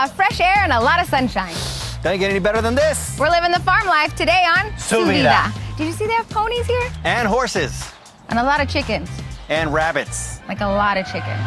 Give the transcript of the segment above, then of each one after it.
fresh air and a lot of sunshine. Doesn't get any better than this. We're living the farm life today on Vida. Did you see they have ponies here? And horses. And a lot of chickens. And rabbits. Like a lot of chickens.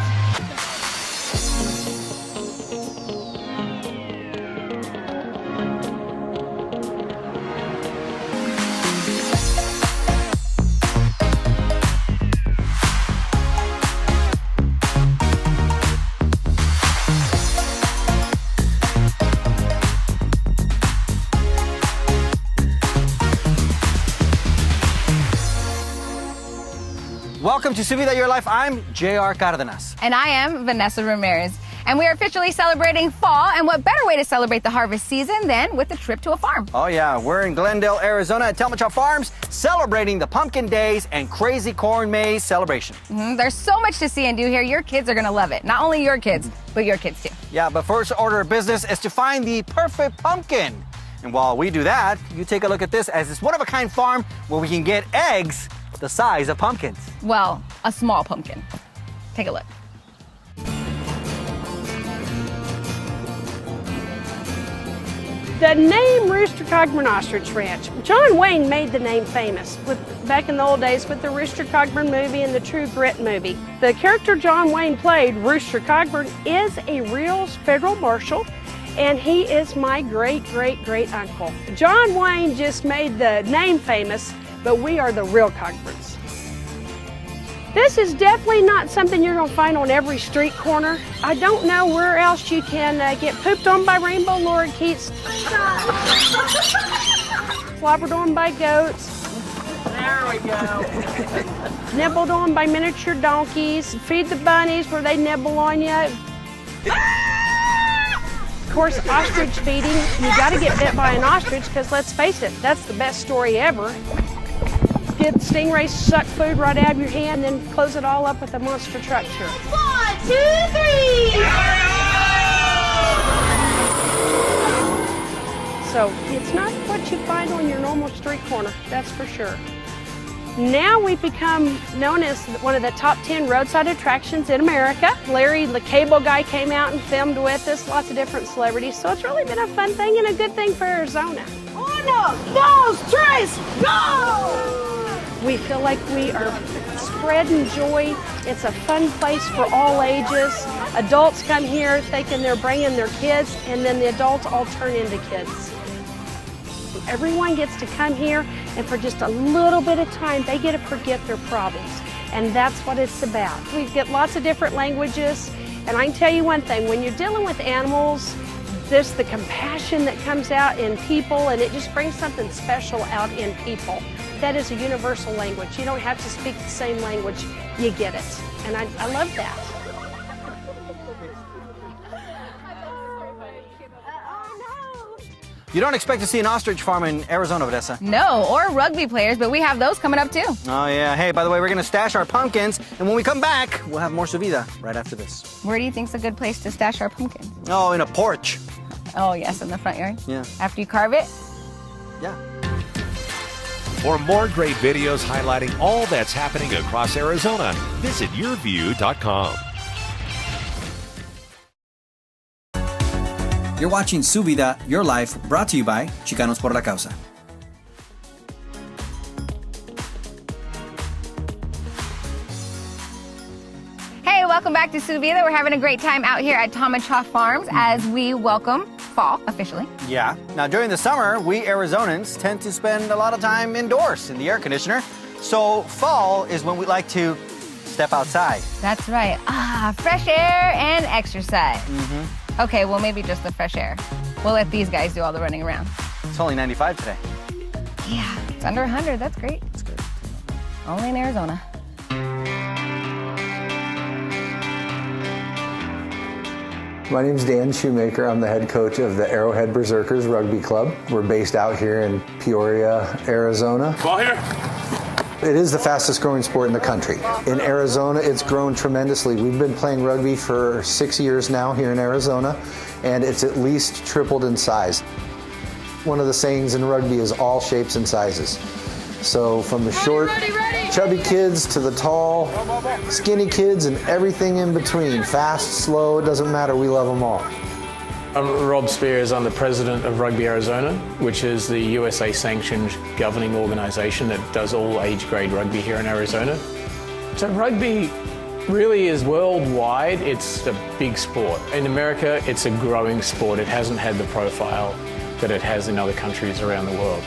Welcome to Vida Your Life. I'm J.R. Cardenas. And I am Vanessa Ramirez. And we are officially celebrating fall, and what better way to celebrate the harvest season than with a trip to a farm? Oh yeah, we're in Glendale, Arizona at Tolmachoff Farms, celebrating the Pumpkin Days and Crazy Corn Maze celebration. There's so much to see and do here. Your kids are gonna love it. Not only your kids, but your kids too. Yeah, but first order of business is to find the perfect pumpkin. And while we do that, you take a look at this as this one-of-a-kind farm where we can get eggs the size of pumpkins. Well, a small pumpkin. Take a look. The name Rooster Cogburn Ostrich Ranch, John Wayne made the name famous back in the old days with the Rooster Cogburn movie and the True Grit movie. The character John Wayne played, Rooster Cogburn, is a real federal marshal, and he is my great uncle. John Wayne just made the name famous, but we are the real Cogburns. This is definitely not something you're going to find on every street corner. I don't know where else you can get pooped on by rainbow lorikeets, slobbered on by goats. There we go. Nibbled on by miniature donkeys. Feed the bunnies where they nibble on you. Of course, ostrich feeding. You got to get bit by an ostrich because let's face it, that's the best story ever. Get stingrays suck food right out of your hand, then close it all up with a monster truck tour. 1, 2, 3! So it's not what you find on your normal street corner, that's for sure. Now we've become known as one of the top 10 roadside attractions in America. Larry, the cable guy, came out and filmed with us, lots of different celebrities. So it's really been a fun thing and a good thing for Arizona. 1, 2, 3, go! We feel like we are spreading joy. It's a fun place for all ages. Adults come here thinking they're bringing their kids, and then the adults all turn into kids. Everyone gets to come here, and for just a little bit of time, they get to forget their problems. And that's what it's about. We get lots of different languages, and I can tell you one thing, when you're dealing with animals, there's the compassion that comes out in people, and it just brings something special out in people. That is a universal language. You don't have to speak the same language, you get it. And I love that. You don't expect to see an ostrich farm in Arizona, Vanessa. No, or rugby players, but we have those coming up too. Oh yeah, hey, by the way, we're gonna stash our pumpkins, and when we come back, we'll have more Vida right after this. Where do you think's a good place to stash our pumpkins? Oh, in a porch. Oh yes, in the front yard? Yeah. After you carve it? Yeah. For more great videos highlighting all that's happening across Arizona, visit yourview.com. You're watching Su Vida, Your Life, brought to you by Chicanos por la Causa. Hey, welcome back to Su Vida. We're having a great time out here at Tolmachoff Farms as we welcome fall officially. Yeah. Now, during the summer, we Arizonans tend to spend a lot of time indoors in the air conditioner. So fall is when we like to step outside. That's right. Fresh air and exercise. Okay, well, maybe just the fresh air. We'll let these guys do all the running around. It's only 95 today. Yeah, it's under 100. That's great. That's good. Only in Arizona. My name's Dan Shoemaker. I'm the head coach of the Arrowhead Berserkers Rugby Club. We're based out here in Peoria, Arizona. Ball here. It is the fastest growing sport in the country. In Arizona, it's grown tremendously. We've been playing rugby for 6 years now here in Arizona, and it's at least tripled in size. One of the sayings in rugby is all shapes and sizes. So from the short, chubby kids to the tall, skinny kids and everything in between. Fast, slow, it doesn't matter, we love them all. I'm Rob Spears. I'm the president of Rugby Arizona, which is the USA-sanctioned governing organization that does all age grade rugby here in Arizona. So rugby really is worldwide. It's a big sport. In America, it's a growing sport. It hasn't had the profile that it has in other countries around the world.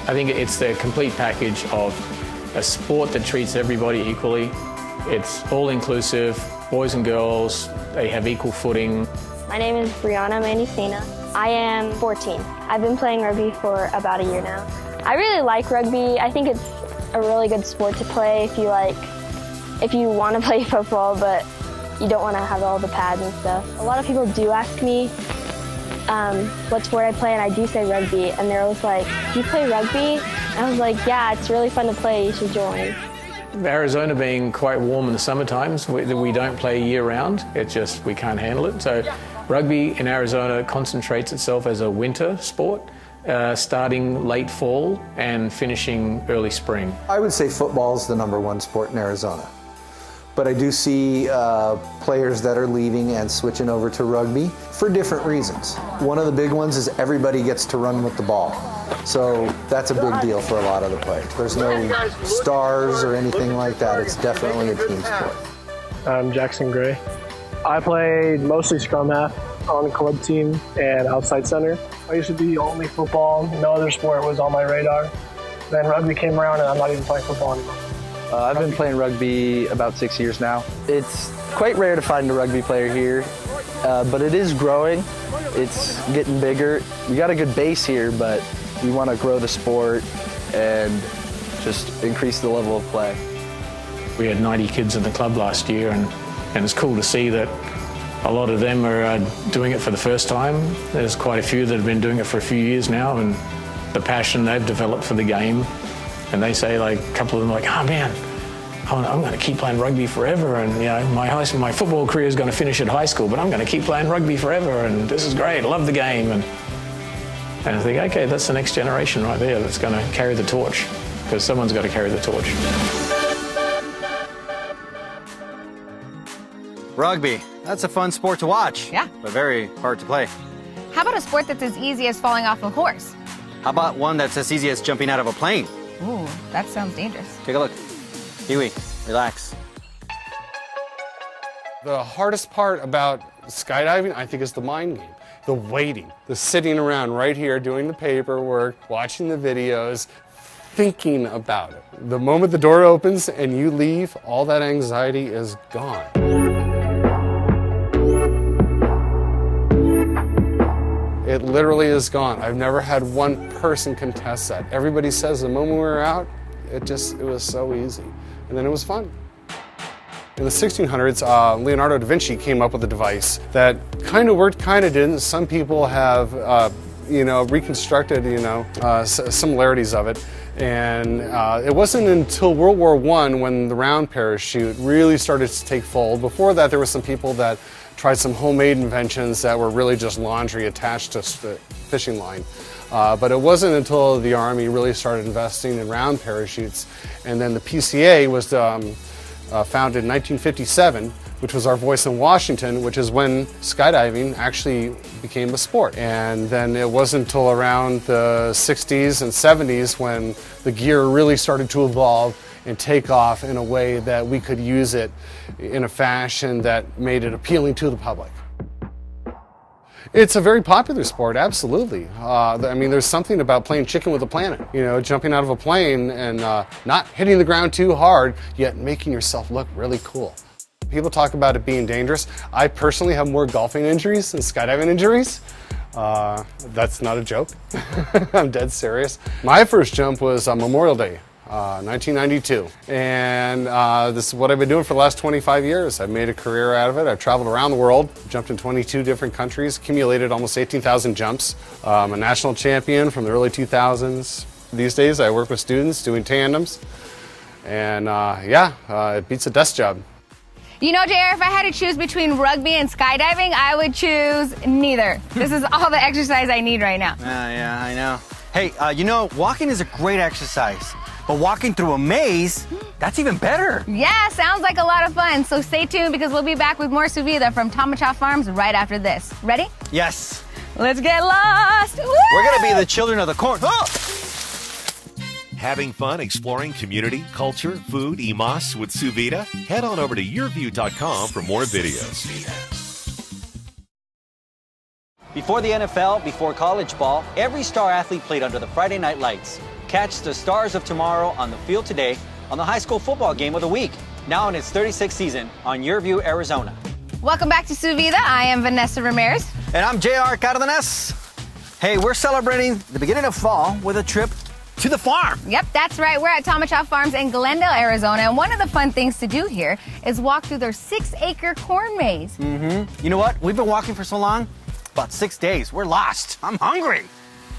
I think it's the complete package of a sport that treats everybody equally. It's all-inclusive, boys and girls, they have equal footing. My name is Brianna Mandicina. I am 14. I've been playing rugby for about a year now. I really like rugby. I think it's a really good sport to play if you want to play football, but you don't want to have all the pads and stuff. A lot of people do ask me what sport I play, and I do say rugby, and they're always like, do you play rugby? And I was like, yeah, it's really fun to play, you should join. Arizona being quite warm in the summer times, we don't play year-round. It's just we can't handle it. So rugby in Arizona concentrates itself as a winter sport, starting late fall and finishing early spring. I would say football is the #1 sport in Arizona. But I do see players that are leaving and switching over to rugby for different reasons. One of the big ones is everybody gets to run with the ball. So that's a big deal for a lot of the players. There's no stars or anything like that. It's definitely a team sport. I'm Jackson Gray. I played mostly scrum half on the club team and outside center. I used to be only football. No other sport was on my radar. Then rugby came around and I'm not even playing football anymore. I've been playing rugby about 6 years now. It's quite rare to find a rugby player here, but it is growing. It's getting bigger. We got a good base here, but we want to grow the sport and just increase the level of play. We had 90 kids in the club last year, and it's cool to see that a lot of them are doing it for the first time. There's quite a few that have been doing it for a few years now, and the passion they've developed for the game. And they say, like, a couple of them are like, oh man, I'm going to keep playing rugby forever, and you know, my football career is going to finish at high school, but I'm going to keep playing rugby forever, and this is great, I love the game. And I think, okay, that's the next generation right there that's going to carry the torch, because someone's got to carry the torch. Rugby, that's a fun sport to watch. Yeah. But very hard to play. How about a sport that's as easy as falling off a horse? How about one that's as easy as jumping out of a plane? Ooh, that sounds dangerous. Take a look. Kiwi, relax. The hardest part about skydiving, I think, is the mind game. The waiting, the sitting around right here doing the paperwork, watching the videos, thinking about it. The moment the door opens and you leave, all that anxiety is gone. It literally is gone. I've never had one person contest that. Everybody says the moment we were out, it was so easy. And then it was fun. In the 1600s, Leonardo da Vinci came up with a device that kind of worked, kind of didn't. Some people have, reconstructed, similarities of it. And it wasn't until World War I when the round parachute really started to take fold. Before that, there were some people that tried some homemade inventions that were really just laundry attached to the fishing line. But it wasn't until the Army really started investing in round parachutes, and then the PCA was founded in 1957, which was our voice in Washington, which is when skydiving actually became a sport. And then it wasn't until around the 60s and 70s when the gear really started to evolve and take off in a way that we could use it in a fashion that made it appealing to the public. It's a very popular sport, absolutely. I mean, there's something about playing chicken with a planet. You know, jumping out of a plane and not hitting the ground too hard, yet making yourself look really cool. People talk about it being dangerous. I personally have more golfing injuries than skydiving injuries. That's not a joke. I'm dead serious. My first jump was on Memorial Day. 1992, and this is what I've been doing for the last 25 years. I've made a career out of it. I've traveled around the world, jumped in 22 different countries, accumulated almost 18,000 jumps. I'm a national champion from the early 2000s. These days I work with students doing tandems, and it beats a desk job. You know, JR, if I had to choose between rugby and skydiving, I would choose neither. This is all the exercise I need right now. Yeah, I know. Hey, walking is a great exercise. But walking through a maze, that's even better. Yeah, sounds like a lot of fun. So stay tuned because we'll be back with more Vida from Tolmachoff Farms right after this. Ready? Yes. Let's get lost. Woo! We're gonna be the children of the corn. Oh! Having fun exploring community, culture, food, y más with Vida? Head on over to yourview.com for more videos. Before the NFL, before college ball, every star athlete played under the Friday night lights. Catch the stars of tomorrow on the field today on the high school football game of the week, now in its 36th season on Your View, Arizona. Welcome back to Vida. I am Vanessa Ramirez. And I'm JR Cardenas. Hey, we're celebrating the beginning of fall with a trip to the farm. Yep, that's right. We're at Tolmachoff Farms in Glendale, Arizona. And one of the fun things to do here is walk through their 6-acre corn maze. Mm-hmm. You know what? We've been walking for so long, about 6 days. We're lost. I'm hungry.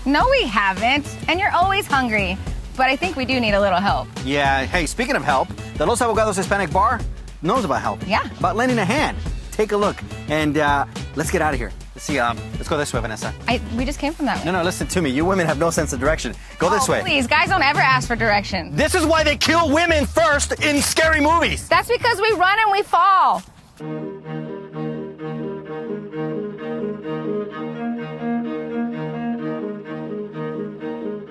No, we haven't. And you're always hungry. But I think we do need a little help. Yeah. Hey, speaking of help, the Los Abogados Hispanic Bar knows about help. Yeah. About lending a hand. Take a look. And let's get out of here. Let's see. Let's go this way, Vanessa. We just came from that way. No, listen to me. You women have no sense of direction. Go this way. Please, guys don't ever ask for directions. This is why they kill women first in scary movies. That's because we run and we fall.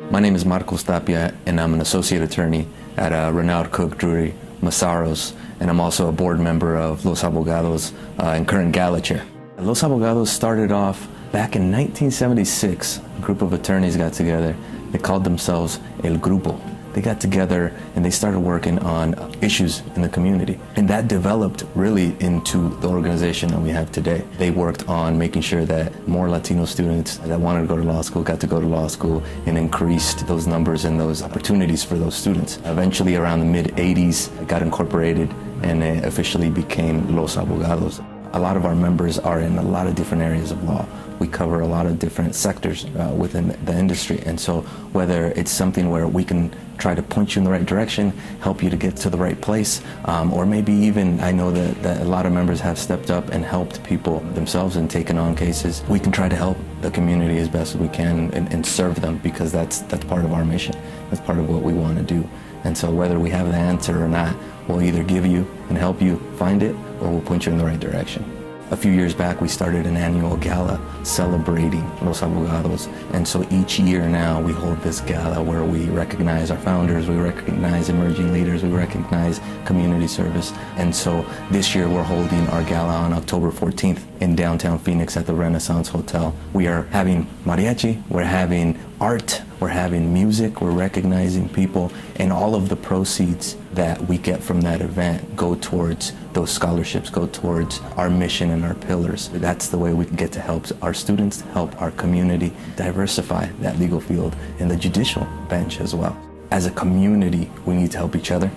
My name is Marcos Tapia, and I'm an associate attorney at Renowned Cook Drury, Masaros, and I'm also a board member of Los Abogados and current gala chair. Los Abogados started off back in 1976. A group of attorneys got together. They called themselves El Grupo. They got together and they started working on issues in the community. And that developed really into the organization that we have today. They worked on making sure that more Latino students that wanted to go to law school got to go to law school and increased those numbers and those opportunities for those students. Eventually around the mid-80s, it got incorporated and it officially became Los Abogados. A lot of our members are in a lot of different areas of law. We cover a lot of different sectors within the industry. And so whether it's something where we can try to point you in the right direction, help you to get to the right place, or maybe even, I know that a lot of members have stepped up and helped people themselves and taken on cases. We can try to help the community as best as we can and serve them, because that's part of our mission. That's part of what we want to do. And so whether we have the answer or not, we'll either give you and help you find it, or we'll point you in the right direction. A few years back, we started an annual gala celebrating Los Abogados. And so each year now, we hold this gala where we recognize our founders, we recognize emerging leaders, we recognize community service. And so this year, we're holding our gala on October 14th in downtown Phoenix at the Renaissance Hotel. We are having mariachi, we're having art, we're having music, we're recognizing people, and all of the proceeds that we get from that event go towards those scholarships, go towards our mission and our pillars. That's the way we get to help our students, help our community, diversify that legal field and the judicial bench as well. As a community, we need to help each other.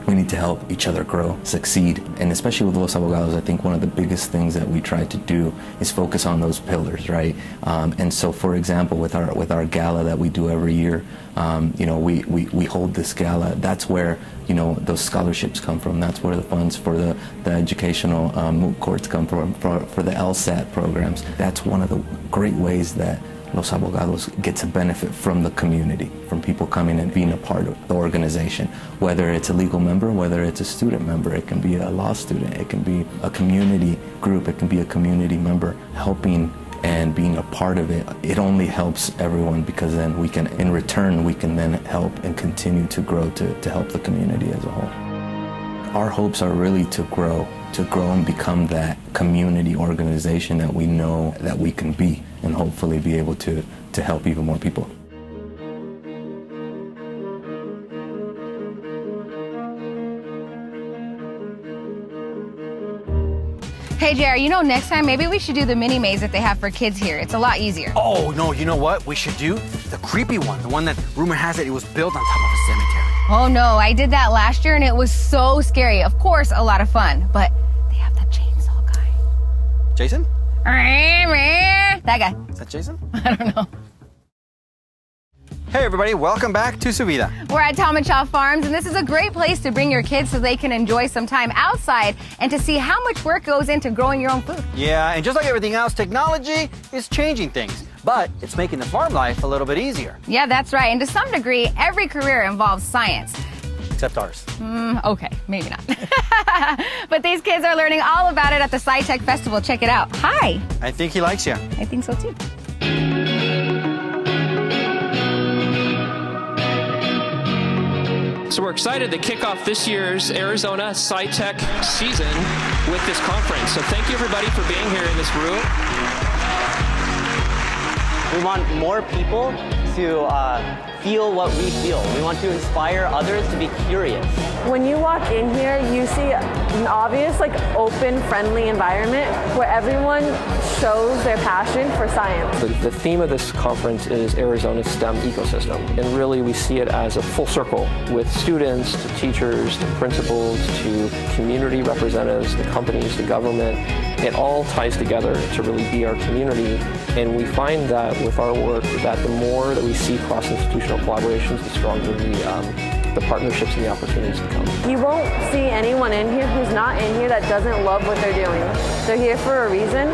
We need to help each other grow, succeed, and especially with Los Abogados, I think one of the biggest things that we try to do is focus on those pillars, right? And so, for example, with our gala that we do every year, we hold this gala. That's where those scholarships come from. That's where the funds for the educational moot courts come from, for the LSAT programs. That's one of the great ways that Los Abogados gets a benefit from the community, from people coming and being a part of the organization. Whether it's a legal member, whether it's a student member, it can be a law student, it can be a community group, it can be a community member helping and being a part of it. It only helps everyone, because then we can, in return, we can then help and continue to grow to help the community as a whole. Our hopes are really to grow and become that community organization that we know that we can be, and hopefully be able to help even more people. Hey, JR, next time maybe we should do the mini maze that they have for kids here. It's a lot easier. Oh, no, you know what? We should do the creepy one, the one that rumor has it was built on top of a cemetery. Oh, no, I did that last year and it was so scary. Of course, a lot of fun, but they have the chainsaw guy. Jason? That guy. Is that Jason? I don't know. Hey everybody, welcome back to Vida. We're at Tolmachoff Farms, and this is a great place to bring your kids so they can enjoy some time outside and to see how much work goes into growing your own food. Yeah, and just like everything else, technology is changing things. but it's making the farm life a little bit easier. Yeah, that's right. And to some degree, every career involves science. Except ours. Okay, maybe not. But these kids are learning all about it at the SciTech Festival. Check it out. Hi. I think he likes you. I think so too. So we're excited to kick off this year's Arizona SciTech season with this conference. So thank you everybody for being here in this room. We want more people to feel what we feel. We want to inspire others to be curious. When you walk in here, you see an obvious, open, friendly environment where everyone shows their passion for science. The theme of this conference is Arizona's STEM ecosystem. And really we see it as a full circle with students, to teachers, to principals, to community representatives, to companies, to government. It all ties together to really be our community. And we find that with our work that the more that we see cross-institutional collaborations, the stronger the partnerships and the opportunities to come. You won't see anyone in here who's not in here that doesn't love what they're doing. They're here for a reason,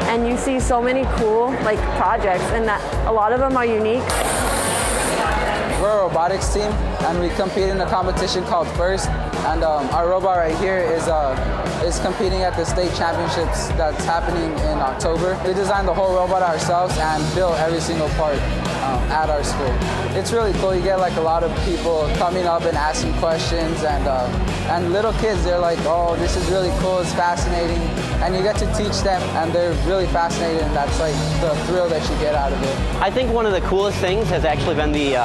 and you see so many cool projects, and that a lot of them are unique. We're a robotics team, and we compete in a competition called FIRST. And our robot right here is competing at the state championships that's happening in October. We designed the whole robot ourselves and built every single part at our school. It's really cool. You get a lot of people coming up and asking questions, and little kids, they're like, oh, this is really cool, it's fascinating. And you get to teach them, and they're really fascinated, and that's the thrill that you get out of it. I think one of the coolest things has actually been the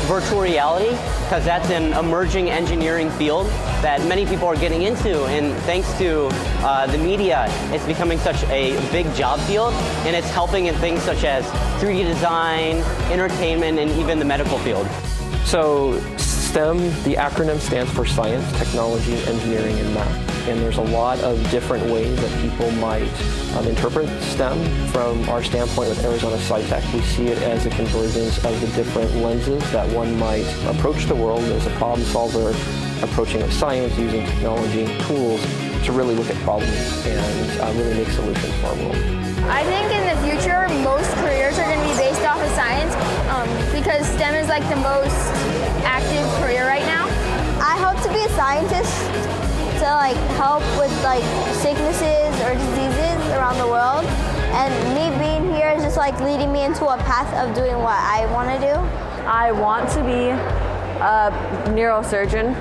virtual reality, because that's an emerging engineering field that many people are getting into, and thanks to the media, it's becoming such a big job field, and it's helping in things such as 3D design, entertainment, and even the medical field. So STEM, the acronym stands for science, technology, engineering, and math. And there's a lot of different ways that people might interpret STEM. From our standpoint with Arizona SciTech, we see it as a convergence of the different lenses that one might approach the world as a problem solver, approaching of science, using technology, tools to really look at problems and really make solutions for our world. I think in the future, most careers are going to be based off of science because STEM is the most active career right now. I hope to be a scientist to help with sicknesses or diseases around the world. And me being here is just leading me into a path of doing what I want to do. I want to be a neurosurgeon.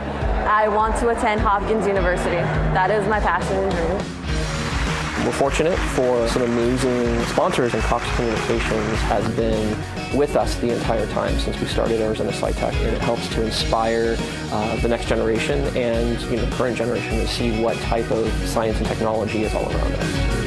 I want to attend Hopkins University. That is my passion and dream. We're fortunate for some amazing sponsors, and Cox Communications has been with us the entire time since we started Arizona SciTech, and it helps to inspire the next generation and the current generation to see what type of science and technology is all around us.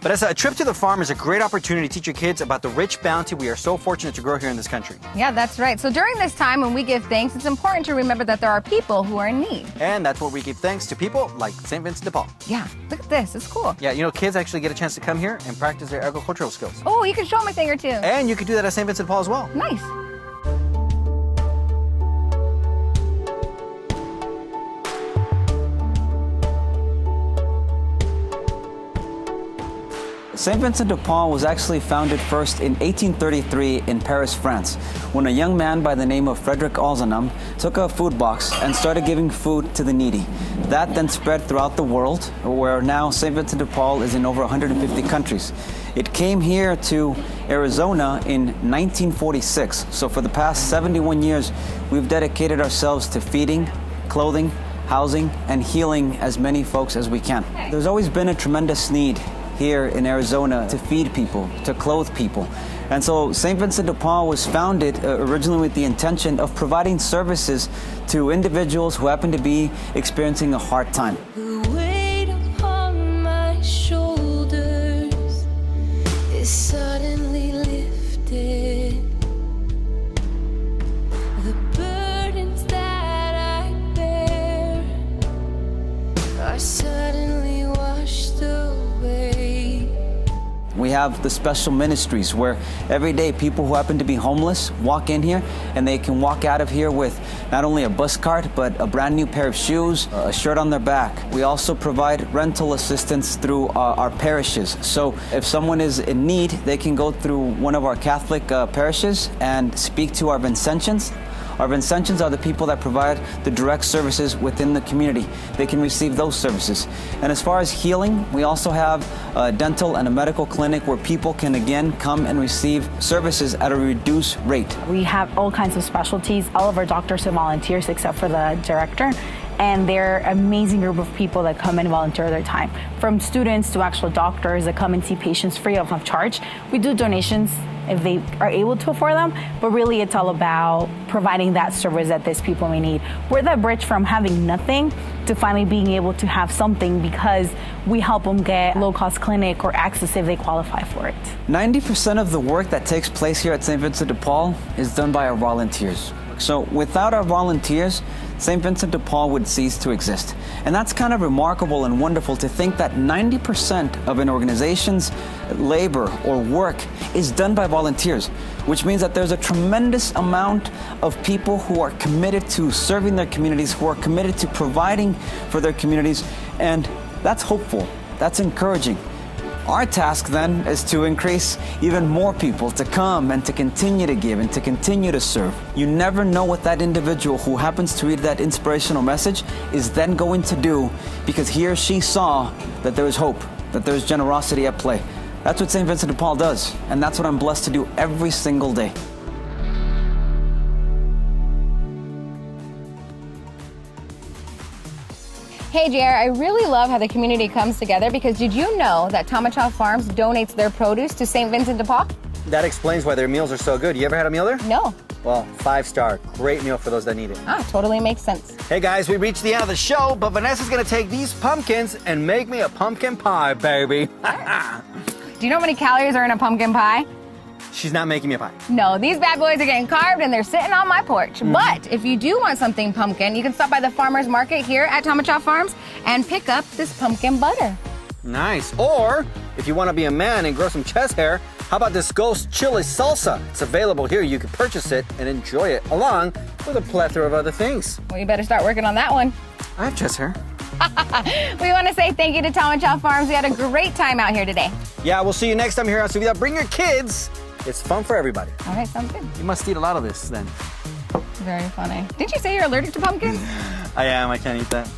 Vanessa, a trip to the farm is a great opportunity to teach your kids about the rich bounty we are so fortunate to grow here in this country. Yeah, that's right. So during this time when we give thanks, it's important to remember that there are people who are in need. And that's where we give thanks to people like St. Vincent de Paul. Yeah, look at this. It's cool. Yeah, kids actually get a chance to come here and practice their agricultural skills. Oh, you can show them a thing or two. And you can do that at St. Vincent de Paul as well. Nice. St. Vincent de Paul was actually founded first in 1833 in Paris, France, when a young man by the name of Frederick Alzenham took a food box and started giving food to the needy. That then spread throughout the world, where now St. Vincent de Paul is in over 150 countries. It came here to Arizona in 1946, so for the past 71 years, we've dedicated ourselves to feeding, clothing, housing, and healing as many folks as we can. There's always been a tremendous need here in Arizona to feed people, to clothe people. And so St. Vincent de Paul was founded originally with the intention of providing services to individuals who happen to be experiencing a hard time. The weight upon my shoulders is suddenly lifted. The burdens that I bear are suddenly washed away. We have the special ministries where every day people who happen to be homeless walk in here and they can walk out of here with not only a bus card, but a brand new pair of shoes, a shirt on their back. We also provide rental assistance through our parishes. So if someone is in need, they can go through one of our Catholic parishes and speak to our Vincentians. Our Vincentians are the people that provide the direct services within the community. They can receive those services. And as far as healing, we also have a dental and a medical clinic where people can again come and receive services at a reduced rate. We have all kinds of specialties. All of our doctors are volunteers except for the director. And they're an amazing group of people that come and volunteer their time. From students to actual doctors that come and see patients free of charge. We do donations if they are able to afford them, but really it's all about providing that service that these people may need. We're the bridge from having nothing to finally being able to have something because we help them get low-cost clinic or access if they qualify for it. 90% of the work that takes place here at St. Vincent de Paul is done by our volunteers. So without our volunteers, St. Vincent de Paul would cease to exist. And that's kind of remarkable and wonderful to think that 90% of an organization's labor or work is done by volunteers, which means that there's a tremendous amount of people who are committed to serving their communities, who are committed to providing for their communities, and that's hopeful, that's encouraging. Our task then is to increase even more people to come and to continue to give and to continue to serve. You never know what that individual who happens to read that inspirational message is then going to do because he or she saw that there is hope, that there is generosity at play. That's what St. Vincent de Paul does, and that's what I'm blessed to do every single day. Hey JR, I really love how the community comes together because did you know that Tolmachoff Farms donates their produce to St. Vincent de Paul? That explains why their meals are so good. You ever had a meal there? No. Well, 5-star. Great meal for those that need it. Ah, totally makes sense. Hey guys, we reached the end of the show, but Vanessa's gonna take these pumpkins and make me a pumpkin pie, baby. Do you know how many calories are in a pumpkin pie? She's not making me a pie. No, these bad boys are getting carved and they're sitting on my porch. But if you do want something pumpkin, you can stop by the farmer's market here at Tolmachoff Farms and pick up this pumpkin butter. Nice. Or if you want to be a man and grow some chest hair, how about this ghost chili salsa? It's available here. You can purchase it and enjoy it along with a plethora of other things. Well, you better start working on that one. I have chest hair. We want to say thank you to Tolmachoff Farms. We had a great time out here today. Yeah, we'll see you next time here on Vida. Bring your kids. It's fun for everybody. All right, sounds good. You must eat a lot of this then. Very funny. Didn't you say you're allergic to pumpkins? I am. I can't eat that.